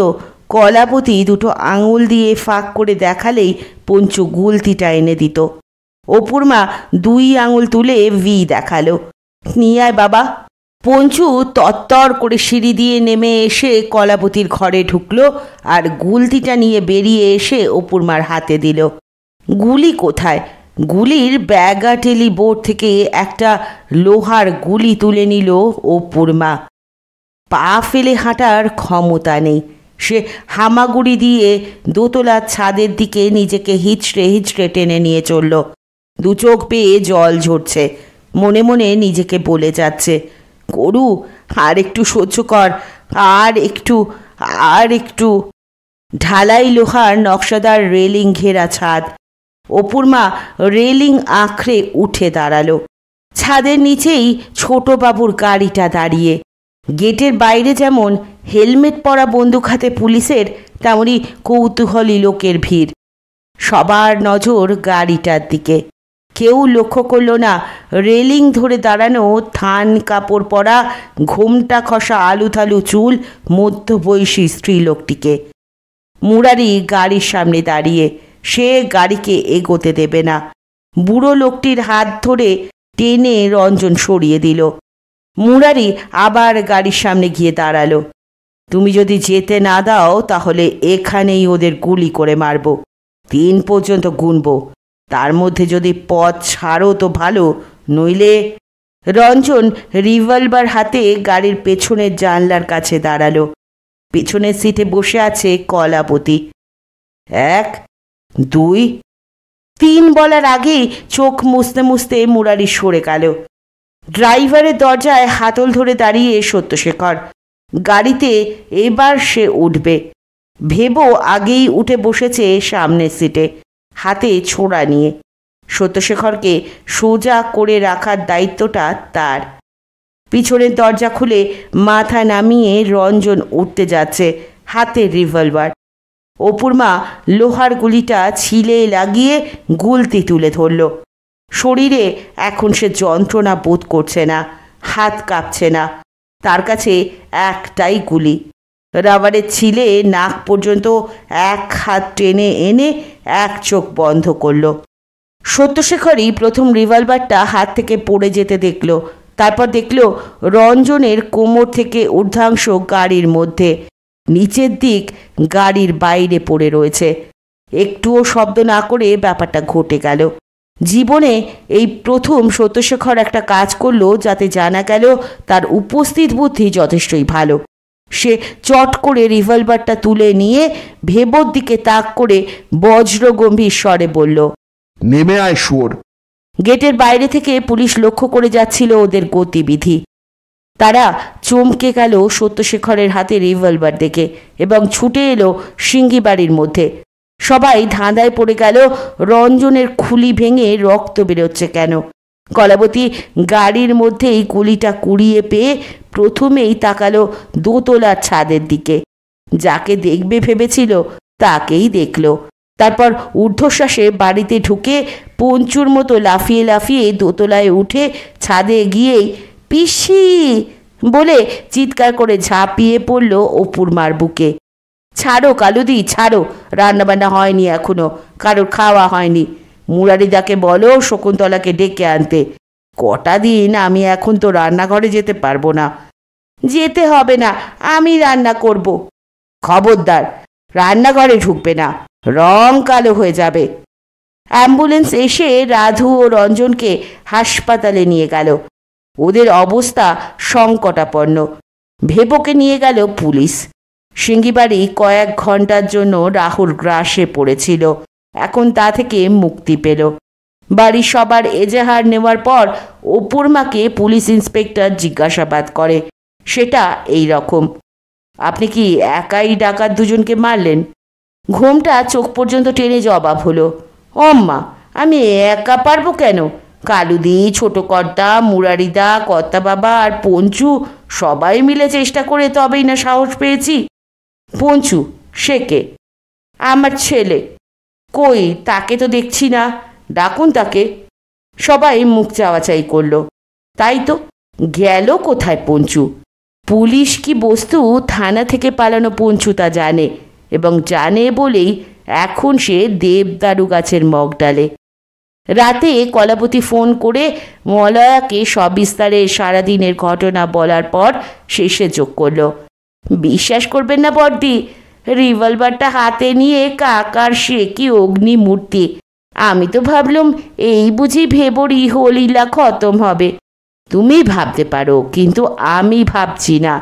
[SPEAKER 1] কলাবতী দুটো আঙুল দিয়ে ফাঁক করে দেখালেই পঞ্চু গুলতিটা এনে দিত। অপুর মা 2 আঙুল তুলে ভি দেখালো, নিয়ে আয় বাবা। পঞ্চু তত্তর করে সিঁড়ি দিয়ে নেমে এসে কলাবতীর ঘরে ঢুকলো আর গুলতিটা নিয়ে বেরিয়ে এসে অপুর মার হাতে দিল। গুলি কোথায়? গুলির ব্যাগাটেলি বোর্ড থেকে একটা লোহার গুলি তুলে নিল অপুর মা। পা ফেলে হাঁটার ক্ষমতা নেই। সে হামাগুড়ি দিয়ে দোতলার ছাদের দিকে নিজেকে হিচড়ে হিচড়ে টেনে নিয়ে চলল। 2 চোখ পেয়ে জল ঝরছে। মনে মনে নিজেকে বলে যাচ্ছে, করু, আর একটু সহ্য কর, আর একটু, আর একটু। ঢালাই লোহার নকশাদার রেলিং ঘেরা ছাদ। অপুর মা রেলিং আঁকড়ে উঠে দাঁড়ালো। ছাদের নিচেই ছোটবাবুর গাড়িটা দাঁড়িয়ে। গেটের বাইরে যেমন হেলমেট পরা বন্দুক হাতে পুলিশের, তেমনই কৌতূহলী লোকের ভিড়। সবার নজর গাড়িটার দিকে। কেউ লক্ষ্য করল না রেলিং ধরে দাঁড়ানো থান কাপড় পরা ঘোমটা খসা আলুথালু চুল মধ্যবয়সী স্ত্রীলোকটিকে। মুরারি গাড়ির সামনে দাঁড়িয়ে। সে গাড়িকে এগোতে দেবে না। বুড়ো লোকটির হাত ধরে টেনে রঞ্জন সরিয়ে দিল। মুরারি আবার গাড়ির সামনে গিয়ে দাঁড়ালো। তুমি যদি যেতে না দাও তাহলে এখানেই ওদের গুলি করে মারব। 3 পর্যন্ত গুনব, তার মধ্যে যদি পথ ছাড়ো তো ভালো, নইলে। রঞ্জন রিভলভার হাতে গাড়ির পেছনের জানলার কাছে দাঁড়ালো। পেছনের সিটে বসে আছে কলাবতী। 1, 2, 3 বলার আগেই চোখ মুছতে মুছতে মুরারি সরে গেল। ড্রাইভারের দরজায় হাতল ধরে দাঁড়িয়ে সত্যশেখর। গাড়িতে এবার সে উঠবে। ভেবো আগেই উঠে বসেছে সামনের সিটে, হাতে ছোড়া নিয়ে। সত্যশেখরকে সোজা করে রাখার দায়িত্বটা তার। পিছনের দরজা খুলে মাথা নামিয়ে রঞ্জন উঠতে যাচ্ছে, হাতে রিভলভার। অপুর মা লোহার গুলিটা ছিলে লাগিয়ে গুলতি তুলে ধরল। শরীরে এখন সে যন্ত্রণা বোধ করছে না, হাত কাঁপছে না। তার কাছে একটাই গুলি। রাবারের ছিলে নাক পর্যন্ত এক হাত টেনে এনে এক চোখ বন্ধ করল। সত্যশেখরই প্রথম রিভলভারটা হাত থেকে পড়ে যেতে দেখল। তারপর দেখল রঞ্জনের কোমর থেকে ঊর্ধ্বাংশ গাড়ির মধ্যে, নিচের দিক গাড়ির বাইরে পড়ে রয়েছে। একটুও শব্দ না করে ব্যাপারটা ঘটে গেল। জীবনে এই প্রথম সত্যশেখর একটা কাজ করলো যাতে জানা গেল তার উপস্থিত বুদ্ধি যথেষ্টই ভালো। সে চট করে রিভলভারটা তুলে নিয়ে ভেবোর দিকে তাক করে বজ্র গম্ভীর স্বরে বলল,
[SPEAKER 2] নেমে আয় শুয়োর।
[SPEAKER 1] গেটের বাইরে থেকে পুলিশ লক্ষ্য করে যাচ্ছিল ওদের গতিবিধি। তারা চমকে গেল সত্যশেখরের হাতে রিভলভার দেখে এবং ছুটে এলো সিঙ্গি বাড়ির মধ্যে। সবাই ধাঁধায় পড়ে গেল রঞ্জনের খুলি ভেঙে রক্ত বেরোচ্ছে কেন। কলাবতী গাড়ির মধ্যেই গুলিটা কুড়িয়ে পেয়ে প্রথমেই তাকালো দোতলার ছাদের দিকে। যাকে দেখবে ভেবেছিল তাকেই দেখল। তারপর ঊর্ধ্বশ্বাসে বাড়িতে ঢুকে পঞ্চুর মতো লাফিয়ে লাফিয়ে দোতলায় উঠে ছাদে গিয়েই পিসি বলে চিৎকার করে ঝাঁপিয়ে পড়ল অপুর মার বুকে। ছাড়ো কালুদি, ছাড়ো, রান্নাবান্না হয়নি এখনো, কারোর খাওয়া হয়নি। মুরারিদাকে বলো শকুন্তলাকে ডেকে আনতে। কটা দিন আমি এখন তো রান্নাঘরে যেতে পারবো না। যেতে হবে না, আমি রান্না করব। খবরদার, রান্নাঘরে ঢুকবে না, রং কালো হয়ে যাবে। অ্যাম্বুলেন্স এসে রাধু ও রঞ্জনকে হাসপাতালে নিয়ে গেল। ওদের অবস্থা সংকটাপন্ন। ভেবোকে নিয়ে গেল পুলিশ। সিঙ্গিবাড়ি কয়েক ঘন্টার জন্য রাহুর গ্রাসে পড়েছিল, এখন তা থেকে মুক্তি পেল। বাড়ির সবার এজাহার নেওয়ার পর অপুর মাকে পুলিশ ইন্সপেক্টর জিজ্ঞাসাবাদ করে। সেটা এই রকম, আপনি কি একাই ডাকাত দুজনকে মারলেন? ঘোমটা চোখ পর্যন্ত টেনে জবাব হলো, অম্মা আমি একা পারবো কেন? কালুদি, ছোট কর্তা, মুরারিদা, কর্তা বাবা আর পঞ্চু সবাই মিলে চেষ্টা করে তবেই না সাহস পেয়েছি। পঞ্চু সে কে? আমার ছেলে। কই, তাকে তো দেখছি না, ডাকুন তাকে। সবাই মুখ চাওয়াচাই করল। তাই তো, গেল কোথায় পঞ্চু? পুলিশ কি বস্তু থানা থেকে পালানো পঞ্চু তা জানে, এবং জানে বলেই এখন সে দেবদারু গাছের মগডালে। রাতে কলাবতী ফোন করে মলয়াকে সবিস্তারে সারাদিনের ঘটনা বলার পর শেষে যোগ করল, বিশ্বাস করবেন না বড়দি, রিভলভারটা হাতে নিয়ে কাকার সে কি অগ্নিমূর্তি। আমি তো ভাবলুম এই বুঝি ভেবর ইহলীলা খতম হবে। তুমি ভাবতে পারো, কিন্তু আমি ভাবছি না।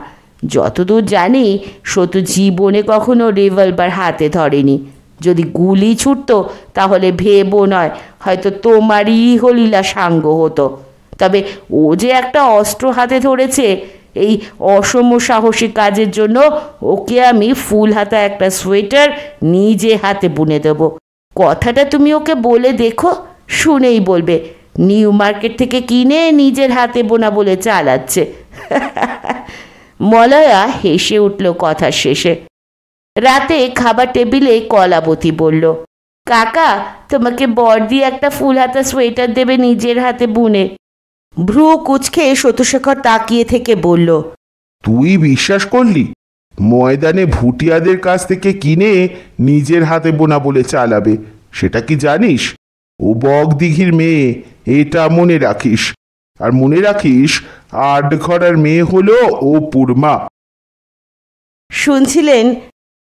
[SPEAKER 1] যতদূর জানি সতু জীবনে কখনো রিভলভার হাতে ধরেনি। যদি গুলি ছুটত তাহলে ভেবো নয়, হয়তো তোমারই ইহলীলা সাঙ্গ হতো। তবে ও যে একটা অস্ত্র হাতে ধরেছে, এই অসম সাহসী কাজের জন্য ওকে আমি ফুল হাতা একটা সোয়েটার নিজে হাতে বুনে দেব। কথাটা তুমি ওকে বলে দেখো, শুনেই বলবে নিউ মার্কেট থেকে কিনে নিজের হাতে বোনা বলে চালাচ্ছে। মলয়া হেসে উঠল কথার শেষে। রাতে খাবার টেবিলে কলাবতী বলল, কাকা তোমাকে বড়দি একটা ফুল হাতা সোয়েটার দেবে নিজের হাতে বুনে। ভ্রু কুচকে সত্যশেখর তাকিয়ে থেকে বলল,
[SPEAKER 2] তুই বিশ্বাস করলি? ময়দানে ভুটিয়াদের কাছ থেকে কিনে নিজের হাতে বোনা বলে চালাবে? সেটা কি জানিস? ও বগদিঘির মেয়ে, এটা মনে রাখিস। আর মনে রাখিস, আটঘরার মেয়ে হলো অপুর মা।
[SPEAKER 1] শুনছিলেন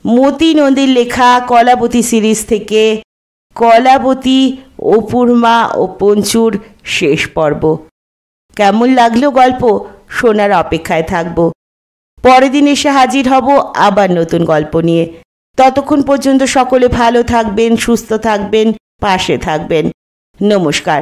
[SPEAKER 1] মতি নন্দীর লেখা কলাবতী সিরিজ থেকে কলাবতী, অপুর মা ও পঞ্চুর শেষ পর্ব। কেমন লাগলো গল্প শোনার অপেক্ষায় থাকব। পরের দিন এসে হাজির হব আবার নতুন গল্প নিয়ে। ততক্ষণ পর্যন্ত সকলে ভালো থাকবেন, সুস্থ থাকবেন, পাশে থাকবেন। নমস্কার।